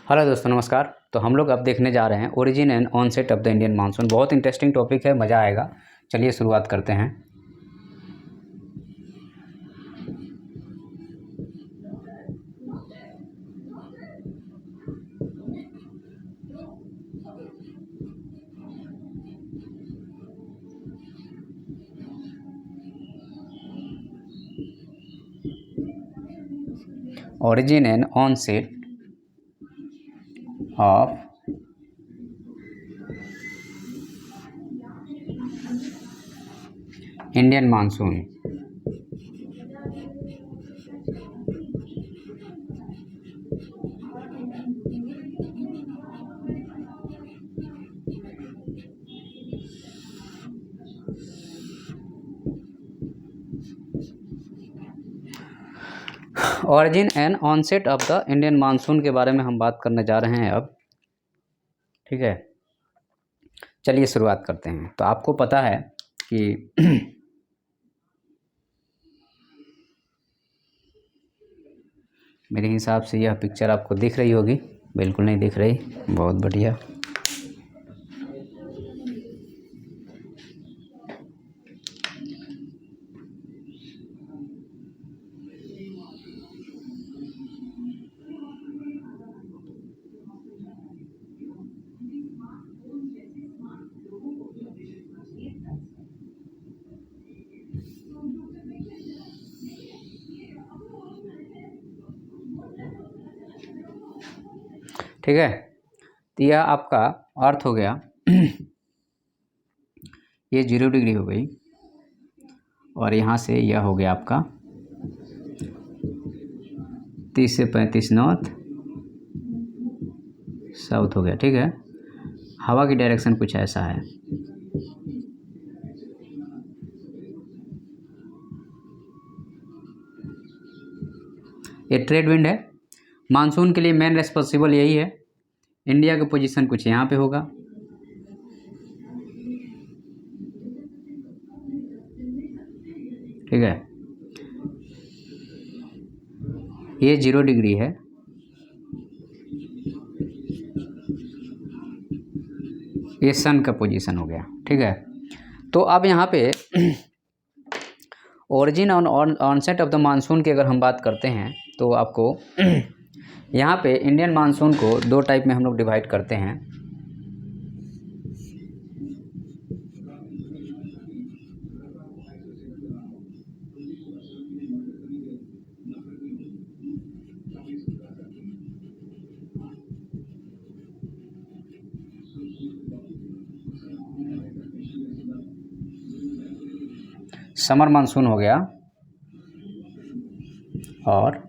Hello दोस्तों, नमस्कार। तो हम लोग अब देखने जा रहे हैं origin and onset of the Indian monsoon. बहुत इंटरेस्टिंग टॉपिक है, मज़ा आएगा। चलिए शुरुआत करते हैं। Origin and onset of Indian monsoon. Origin and onset of the Indian monsoon के बारे में हम बात करने जा रहे हैं अब। ठीक है, चलिए शुरुआत करते हैं। तो आपको पता है कि मेरे हिसाब से यह पिक्चर आपको दिख रही होगी। बिल्कुल नहीं दिख रही, बहुत बढ़िया। ठीक है, तो यह आपका अर्थ हो गया। ये 0 डिग्री हो गई और यहाँ से यह हो गया आपका 30 से 35 नॉर्थ साउथ हो गया। ठीक है, हवा की डायरेक्शन कुछ ऐसा है। ये ट्रेड विंड है। मानसून के लिए मेन रेस्पॉन्सिबल यही है। इंडिया की पोजीशन कुछ यहाँ पे होगा। ठीक है, ये 0 डिग्री है। ये सन का पोजीशन हो गया। ठीक है, तो अब यहाँ पे ओरिजिन और ऑनसेट ऑफ द मानसून की अगर हम बात करते हैं तो आपको यहाँ पे इंडियन मानसून को 2 टाइप में हम लोग डिवाइड करते हैं। समर मानसून हो गया और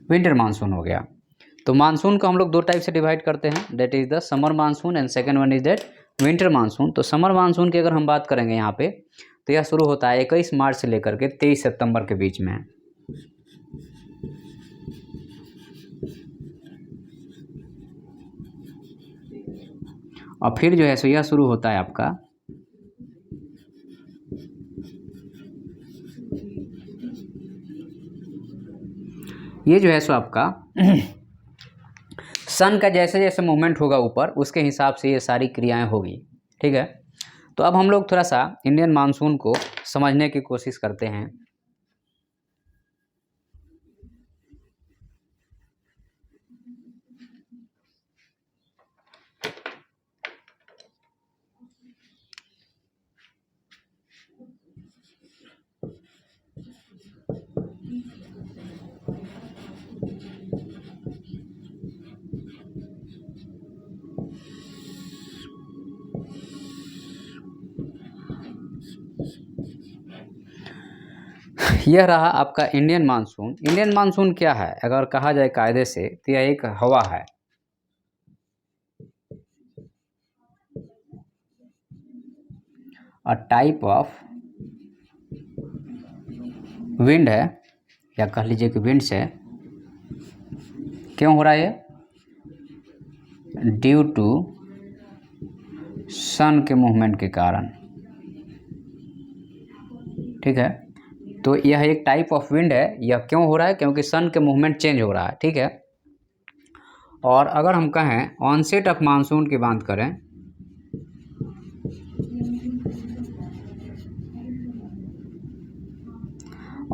विंटर मानसून हो गया। तो मानसून को हम लोग 2 टाइप से डिवाइड करते हैं, that is the summer monsoon and second one is that winter monsoon. तो समर मानसून की अगर हम बात करेंगे यहाँ पे, तो यह शुरू होता है 21 मार्च से लेकर के 23 सितंबर के बीच में। और फिर जो है सो यह शुरू होता है आपका ये जो है सो आपका सन का जैसे जैसे मूवमेंट होगा ऊपर, उसके हिसाब से ये सारी क्रियाएं होगी। ठीक है, तो अब हम लोग थोड़ा सा इंडियन मानसून को समझने की कोशिश करते हैं। यह रहा आपका इंडियन मानसून। इंडियन मानसून क्या है अगर कहा जाए कायदे से, तो यह एक हवा है। अ टाइप ऑफ विंड है, या कह लीजिए कि विंड्स है। क्यों हो रहा है ये? ड्यू टू सन के मूवमेंट के कारण। ठीक है। तो यह एक टाइप ऑफ विंड है। यह क्यों हो रहा है? क्योंकि सन के मूवमेंट चेंज हो रहा है, ठीक है। और अगर हम कहें ऑनसेट ऑफ मानसून की बात करें,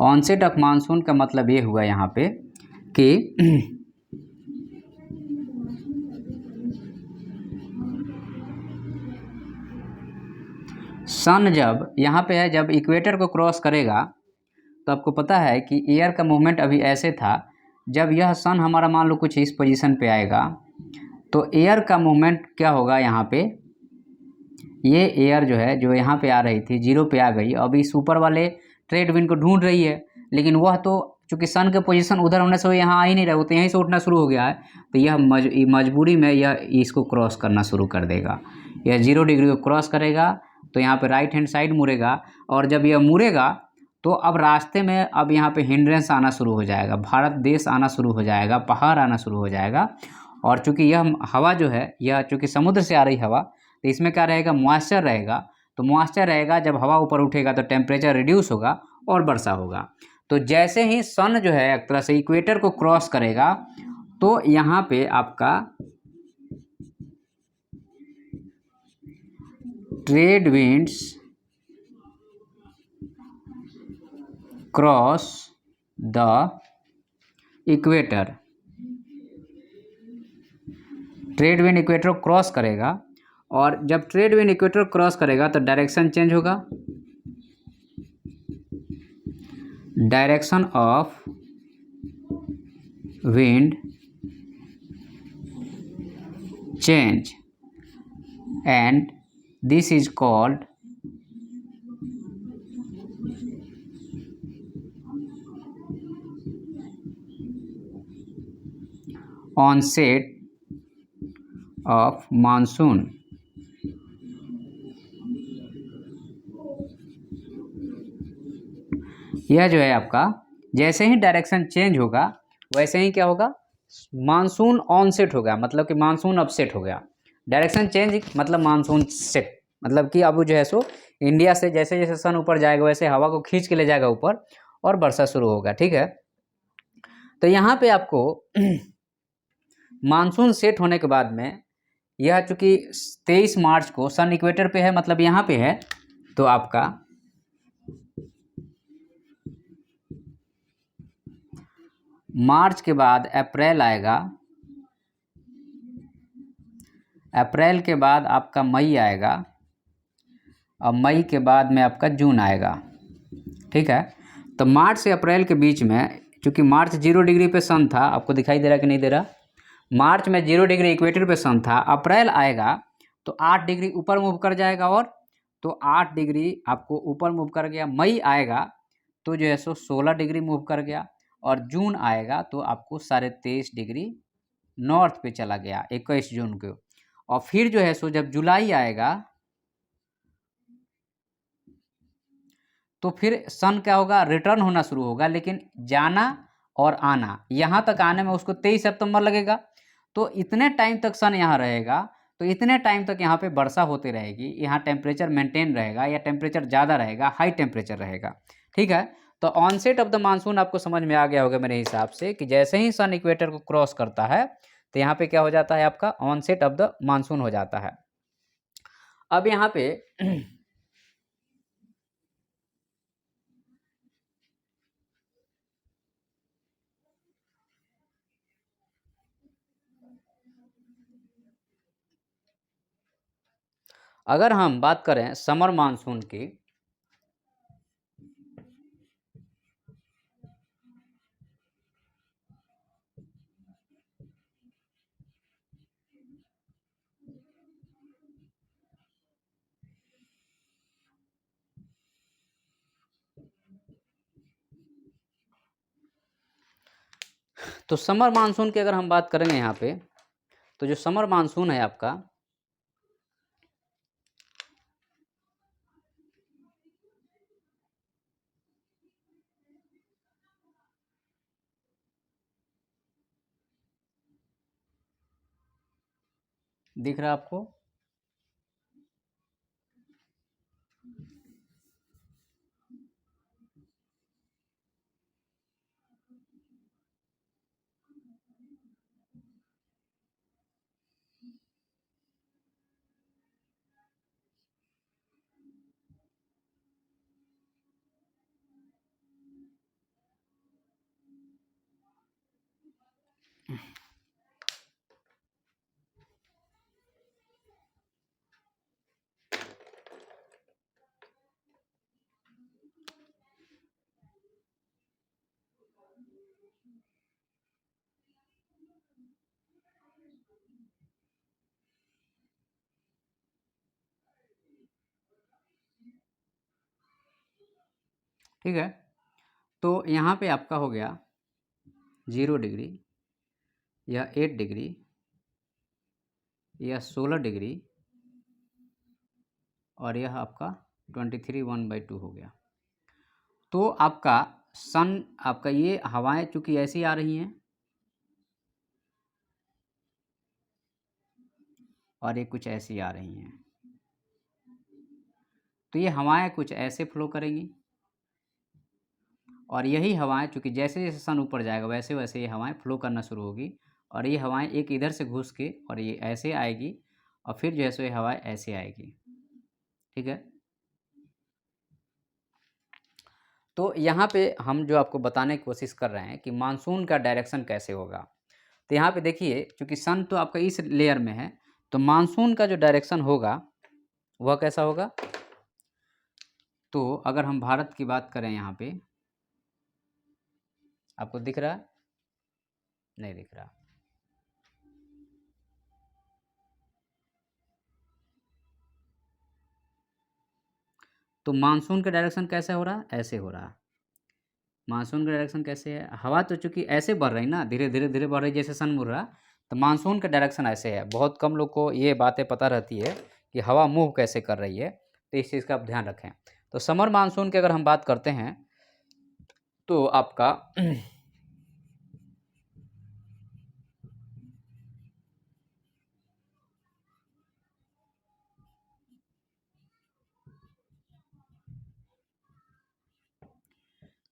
ऑनसेट ऑफ मानसून का मतलब ये हुआ यहाँ पे कि सन जब यहाँ पे है, जब इक्वेटर को क्रॉस करेगा, तो आपको पता है कि एयर का मूवमेंट अभी ऐसे था, जब यह सन हमारा मान लो कुछ इस पोजीशन पे आएगा, तो एयर का मूवमेंट क्या होगा यहाँ पे, ये एयर जो है, जो यहाँ पे आ रही थी जीरो पे आ गई, अब इस ऊपर वाले ट्रेड विंड को ढूंढ रही है, लेकिन वह तो चूँकि सन के पोजीशन उधर होने से वो यहाँ आ ही नहीं रहा, वो तो यहीं से उठना शुरू हो गया है, तो यह मजबूरी में यह इसको क्रॉस करना शुरू कर देगा। यह 0 डिग्री को क्रॉस करेगा, तो यहाँ पे राइट हैंड साइड मुड़ेगा, और जब यह मुड़ेगा तो अब रास्ते में अब यहाँ पे हिंड्रेंस आना शुरू हो जाएगा, भारत देश आना शुरू हो जाएगा, पहाड़ आना शुरू हो जाएगा। और चूँकि यह हवा जो है, यह चूँकि समुद्र से आ रही हवा, तो इसमें क्या रहेगा, मॉइस्चर रहेगा। तो मॉइस्चर रहेगा, जब हवा ऊपर उठेगा तो टेम्परेचर रिड्यूस होगा और वर्षा होगा। तो जैसे ही सन जो है एक तरह से इक्वेटर को क्रॉस करेगा, तो यहाँ पे आपका trade winds cross the equator, trade wind equator को क्रॉस करेगा, और जब ट्रेड विंड इक्वेटर क्रॉस करेगा तो डायरेक्शन चेंज होगा, direction of wind change, and this is called onset of monsoon. यह जो है आपका, जैसे ही डायरेक्शन चेंज होगा वैसे ही क्या होगा, मानसून ऑनसेट हो गया, मतलब कि मानसून अपसेट हो गया। डायरेक्शन चेंज मतलब मानसून सेट, मतलब कि अब जो है सो इंडिया से जैसे जैसे सन ऊपर जाएगा वैसे हवा को खींच के ले जाएगा ऊपर और वर्षा शुरू होगा, ठीक है। तो यहाँ पे आपको मानसून सेट होने के बाद में, यह चूँकि 23 मार्च को सन इक्वेटर पे है, मतलब यहाँ पे है, तो आपका मार्च के बाद अप्रैल आएगा, अप्रैल के बाद आपका मई आएगा, और मई के बाद में आपका जून आएगा, ठीक है। तो मार्च से अप्रैल के बीच में, चूँकि मार्च 0 डिग्री पे सन था, आपको दिखाई दे रहा कि नहीं दे रहा, मार्च में 0 डिग्री इक्वेटर पे सन था, अप्रैल आएगा तो 8 डिग्री ऊपर मूव कर जाएगा, और तो 8 डिग्री आपको ऊपर मूव कर गया, मई आएगा तो जो है सो 16 डिग्री मूव कर गया, और जून आएगा तो आपको 23.5 डिग्री नॉर्थ पे चला गया 21 जून को। और फिर जो है सो जब जुलाई आएगा तो फिर सन क्या होगा, रिटर्न होना शुरू होगा, लेकिन जाना और आना, यहाँ तक आने में उसको 23 सितंबर लगेगा। तो इतने टाइम तक सन यहाँ रहेगा, तो इतने टाइम तक यहाँ पे वर्षा होती रहेगी, यहाँ टेम्परेचर मेंटेन रहेगा या टेम्परेचर ज़्यादा रहेगा, हाई टेम्परेचर रहेगा, ठीक है। तो ऑनसेट ऑफ द मानसून आपको समझ में आ गया होगा मेरे हिसाब से, कि जैसे ही सन इक्वेटर को क्रॉस करता है तो यहाँ पे क्या हो जाता है, आपका ऑनसेट ऑफ द मानसून हो जाता है। अब यहाँ पे अगर हम बात करें समर मानसून की, तो समर मानसून की अगर हम बात करेंगे यहाँ पे, तो जो समर मानसून है आपका, दिख रहा है आपको, ठीक है, तो यहाँ पे आपका हो गया 0 डिग्री, यह 8 डिग्री, यह 16 डिग्री, और यह आपका 23 1/2 हो गया। तो आपका सन, आपका ये हवाएं चूंकि ऐसी आ रही हैं और ये कुछ ऐसी आ रही हैं, तो ये हवाएं कुछ ऐसे फ्लो करेंगी, और यही हवाएं चूंकि जैसे जैसे सन ऊपर जाएगा वैसे वैसे ये हवाएं फ्लो करना शुरू होगी, और ये हवाएं एक इधर से घुस के और ये ऐसे आएगी, और फिर जैसे ये हवाएं ऐसे आएगी। ठीक है, तो यहाँ पे हम जो आपको बताने की कोशिश कर रहे हैं कि मानसून का डायरेक्शन कैसे होगा। तो यहाँ पे देखिए, चूँकि सन तो आपका इस लेयर में है, तो मानसून का जो डायरेक्शन होगा वह कैसा होगा। तो अगर हम भारत की बात करें, यहाँ पे आपको दिख रहा है, नहीं दिख रहा, तो मानसून का डायरेक्शन कैसे हो रहा है, ऐसे हो रहा है। मानसून का डायरेक्शन कैसे है, हवा तो चूंकि ऐसे बढ़ रही ना, धीरे धीरे धीरे बढ़ रही जैसे सन मुड़ रहा, तो मानसून का डायरेक्शन ऐसे है। बहुत कम लोग को ये बातें पता रहती है कि हवा मूव कैसे कर रही है, तो इस चीज़ का आप ध्यान रखें। तो समर मानसून की अगर हम बात करते हैं तो आपका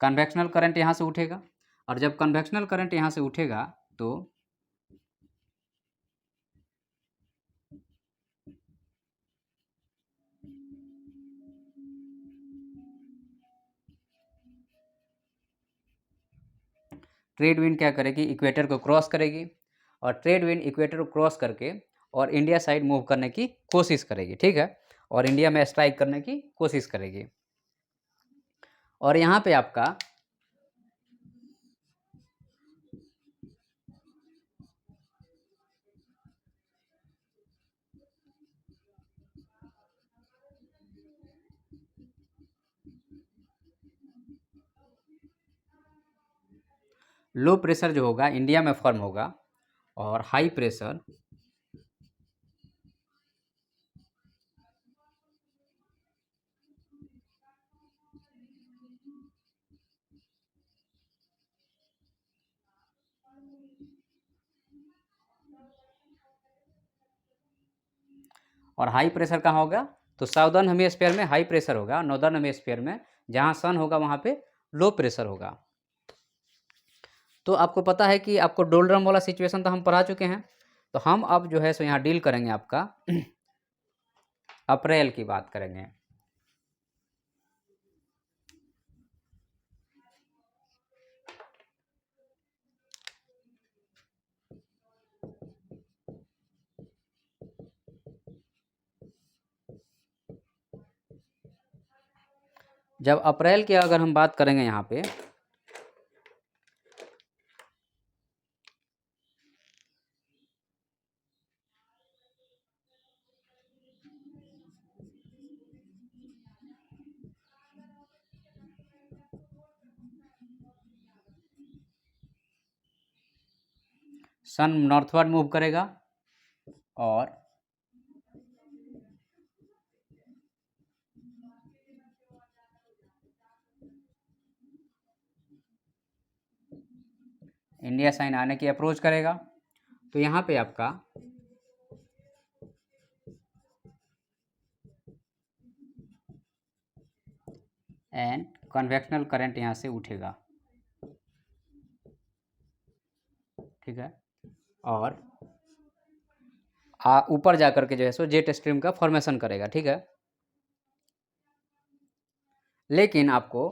कन्वेक्शनल करंट यहाँ से उठेगा, और जब कन्वेक्शनल करंट यहाँ से उठेगा तो ट्रेड विंड क्या करेगी, इक्वेटर को क्रॉस करेगी, और ट्रेड विंड इक्वेटर को क्रॉस करके और इंडिया साइड मूव करने की कोशिश करेगी। ठीक है, और इंडिया में स्ट्राइक करने की कोशिश करेगी। और यहाँ पे आपका लो प्रेशर जो होगा इंडिया में फॉर्म होगा, और हाई प्रेशर और हाई प्रेशर कहाँ होगा, तो साउदर्न हेमिस्फीयर में हाई प्रेशर होगा, नॉर्दर्न हेमिस्फीयर में जहाँ सन होगा वहाँ पे लो प्रेशर होगा। तो आपको पता है कि आपको डोलड्रम वाला सिचुएशन तो हम पढ़ा चुके हैं, तो हम अब जो है सो यहाँ डील करेंगे आपका अप्रैल की बात करेंगे। जब अप्रैल की अगर हम बात करेंगे यहाँ पे, सन नॉर्थवर्ड मूव करेगा, और इंडिया साइन आने की अप्रोच करेगा। तो यहाँ पे आपका एंड कन्वेक्शनल करंट यहाँ से उठेगा। ठीक है, और ऊपर जा करके जो है सो जेट स्ट्रीम का फॉर्मेशन करेगा। ठीक है, लेकिन आपको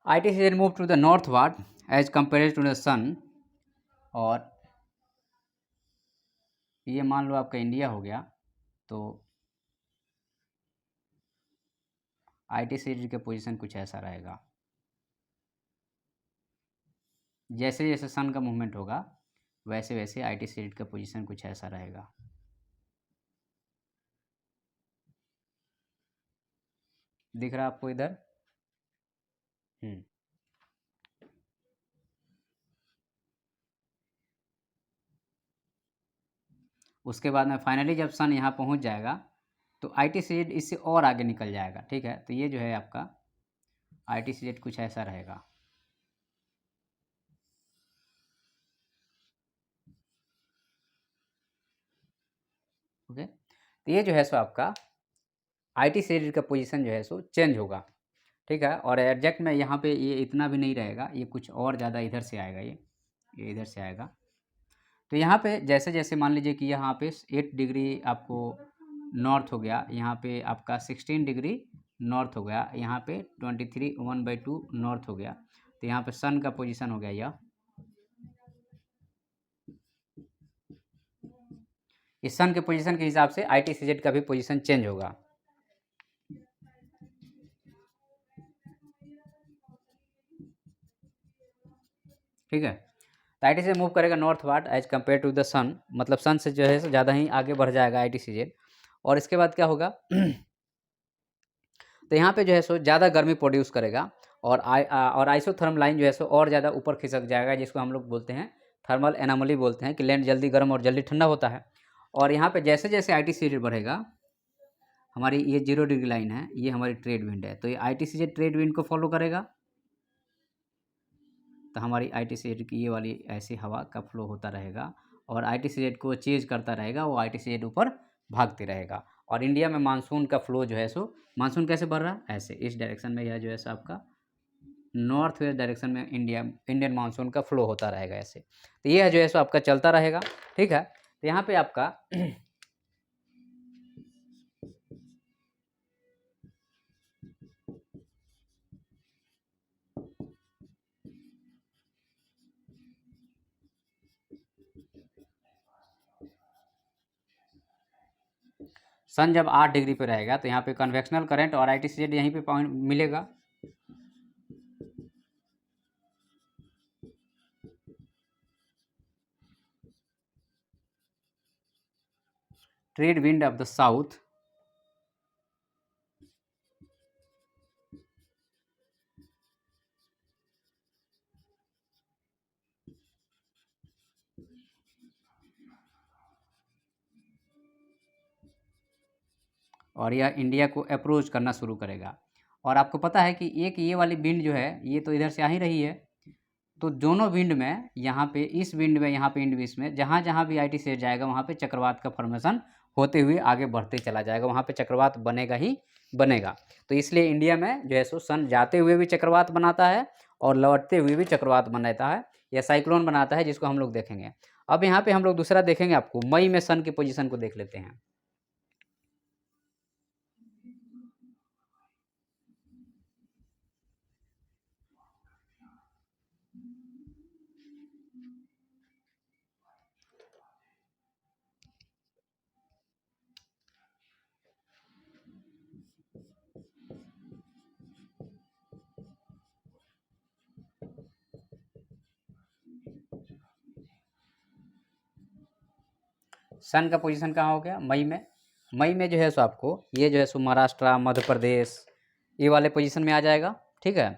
ITCZ move to the northward as compare to the sun, और ये मान लो आपका इंडिया हो गया, तो ITCZ का पोजीशन कुछ ऐसा रहेगा। जैसे जैसे सन का मूवमेंट होगा वैसे वैसे ITCZ का पोजीशन कुछ ऐसा रहेगा। दिख रहा है आपको इधर? उसके बाद में फाइनली जब सन यहाँ पहुँच जाएगा तो ITCZ इससे और आगे निकल जाएगा। ठीक है, तो ये जो है आपका ITCZ कुछ ऐसा रहेगा। ओके, तो ये जो है सो आपका ITCZ का पोजीशन जो है सो चेंज होगा। ठीक है, और एग्जैक्ट में यहाँ पे ये इतना भी नहीं रहेगा, ये कुछ और ज़्यादा इधर से आएगा, ये इधर से आएगा। तो यहाँ पे जैसे जैसे मान लीजिए कि यहाँ पे 8 डिग्री आपको नॉर्थ हो गया, यहाँ पे आपका 16 डिग्री नॉर्थ हो गया, यहाँ पे 23 1/2 नॉर्थ हो गया, तो यहाँ पे सन का पोजीशन हो गया यह। इस सन के पोजीशन के हिसाब से ITCZ का भी पोजीशन चेंज होगा। ठीक है, तो ITCZ मूव करेगा northward as compare to the sun, मतलब सन से जो है ज़्यादा ही आगे बढ़ जाएगा ITCZ। और इसके बाद क्या होगा तो यहाँ पे जो है सो ज़्यादा गर्मी प्रोड्यूस करेगा, और आइसोथर्म लाइन जो है सो और ज़्यादा ऊपर खिसक जाएगा, जिसको हम लोग बोलते हैं थर्मल एनामली बोलते हैं, कि लैंड जल्दी गर्म और जल्दी ठंडा होता है। और यहाँ पे जैसे जैसे ITCZ बढ़ेगा, हमारी ये 0 डिग्री लाइन है, ये हमारी ट्रेड विंड है, तो ये ITCZ ट्रेड विंड को फॉलो करेगा, तो हमारी ITCZ की ये वाली ऐसी हवा का फ्लो होता रहेगा, और ITCZ को चेंज करता रहेगा, वो ITCZ ऊपर भागते रहेगा। और इंडिया में मानसून का फ्लो जो है सो, मानसून कैसे बढ़ रहा है, ऐसे इस डायरेक्शन में, यह जो है सो आपका नॉर्थ वेस्ट डायरेक्शन में इंडियन मानसून का फ्लो होता रहेगा ऐसे। तो यह जो है सो आपका चलता रहेगा। ठीक है, तो यहाँ पे आपका सन जब 8 डिग्री पे रहेगा तो यहाँ पे कन्वेक्शनल करंट और ITCZ यहीं पे पॉइंट मिलेगा। Trade wind of the south और यह इंडिया को अप्रोच करना शुरू करेगा। और आपको पता है कि एक ये वाली विंड जो है ये तो इधर से आ ही रही है, तो दोनों विंड में, यहाँ पे इस विंड में, यहाँ पे इंड में, जहाँ जहाँ भी ITCZ जाएगा वहाँ पे चक्रवात का फॉर्मेशन होते हुए आगे बढ़ते चला जाएगा, वहाँ पे चक्रवात बनेगा ही बनेगा। तो इसलिए इंडिया में जो है सो सन जाते हुए भी चक्रवात बनाता है और लौटते हुए भी चक्रवात बनाता है, या साइक्लोन बनाता है, जिसको हम लोग देखेंगे। अब यहाँ पे हम लोग दूसरा देखेंगे, आपको मई में सन की पोजीशन को देख लेते हैं। सन का पोजीशन कहाँ हो गया, मई में। मई में जो है सो आपको ये जो है सो महाराष्ट्र, मध्य प्रदेश, ये वाले पोजीशन में आ जाएगा। ठीक है,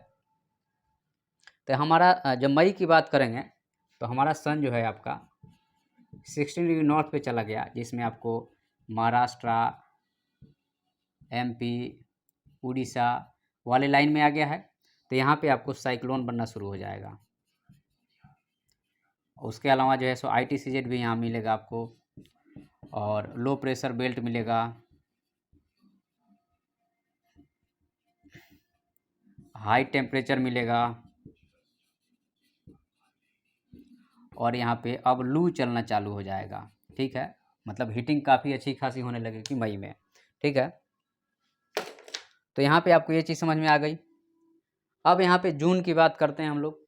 तो हमारा जब मई की बात करेंगे तो हमारा सन जो है आपका 16 डिग्री नॉर्थ पे चला गया, जिसमें आपको महाराष्ट्र, MP, उड़ीसा वाले लाइन में आ गया है। तो यहाँ पे आपको साइक्लोन बनना शुरू हो जाएगा। उसके अलावा जो है सो ITCZ भी यहाँ मिलेगा आपको, और लो प्रेशर बेल्ट मिलेगा, हाई टेम्परेचर मिलेगा, और यहाँ पे अब लू चलना चालू हो जाएगा। ठीक है, मतलब हीटिंग काफ़ी अच्छी खासी होने लगेगी मई में। ठीक है, तो यहाँ पे आपको ये चीज़ समझ में आ गई। अब यहाँ पे जून की बात करते हैं हम लोग।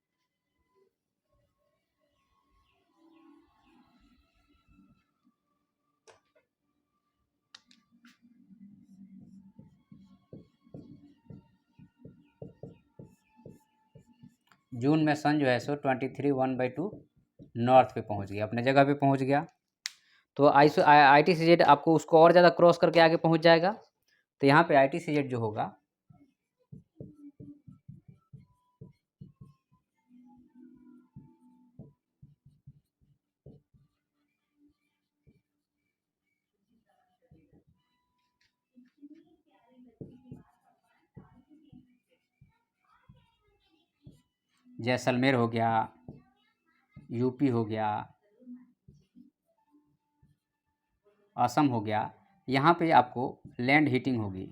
जून में सन जो है सो 23 1/2 नॉर्थ पे पहुंच गया, अपने जगह पे पहुंच गया। तो ITCZ आपको उसको और ज़्यादा क्रॉस करके आगे पहुंच जाएगा। तो यहाँ पे ITCZ जो होगा जैसलमेर हो गया, यूपी हो गया, असम हो गया, यहाँ पे आपको लैंड हीटिंग होगी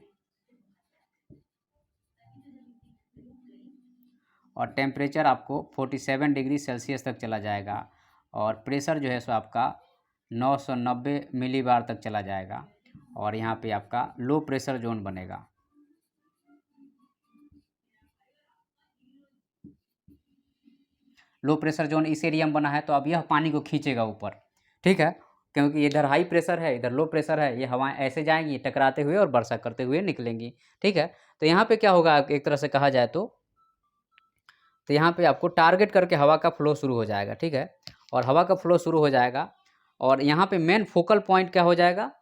और टेम्परेचर आपको 47 डिग्री सेल्सियस तक चला जाएगा और प्रेशर जो है सो आपका 990 मिलीबार तक चला जाएगा और यहाँ पे आपका लो प्रेशर जोन बनेगा। लो प्रेशर जोन इस एरिया में बना है, तो अब यह पानी को खींचेगा ऊपर, ठीक है, क्योंकि इधर हाई प्रेशर है, इधर लो प्रेशर है, ये हवाएं ऐसे जाएंगी टकराते हुए और वर्षा करते हुए निकलेंगी, ठीक है। तो यहाँ पे क्या होगा, एक तरह से कहा जाए तो यहाँ पे आपको टारगेट करके हवा का फ्लो शुरू हो जाएगा, ठीक है, और हवा का फ्लो शुरू हो जाएगा और यहाँ पे मेन फोकल पॉइंट क्या हो जाएगा,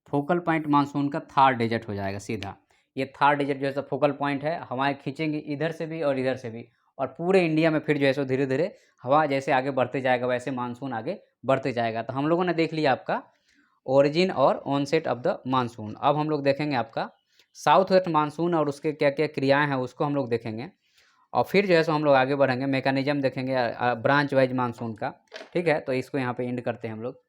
फोकल पॉइंट मानसून का थार डेजर्ट हो जाएगा सीधा। ये थार डेजर्ट जो है सो फोकल पॉइंट है, हवाएं खींचेंगी इधर से भी और इधर से भी और पूरे इंडिया में फिर जो है सो धीरे धीरे हवा जैसे आगे बढ़ते जाएगा वैसे मानसून आगे बढ़ते जाएगा। तो हम लोगों ने देख लिया आपका ओरिजिन और ऑनसेट ऑफ द मानसून। अब हम लोग देखेंगे आपका साउथ वेस्ट मानसून और उसके क्या क्या क्रियाएँ हैं उसको हम लोग देखेंगे और फिर जो है सो हम लोग आगे बढ़ेंगे, मैकेनिज्म देखेंगे ब्रांच वाइज मानसून का, ठीक है। तो इसको यहाँ पे एंड करते हैं हम लोग।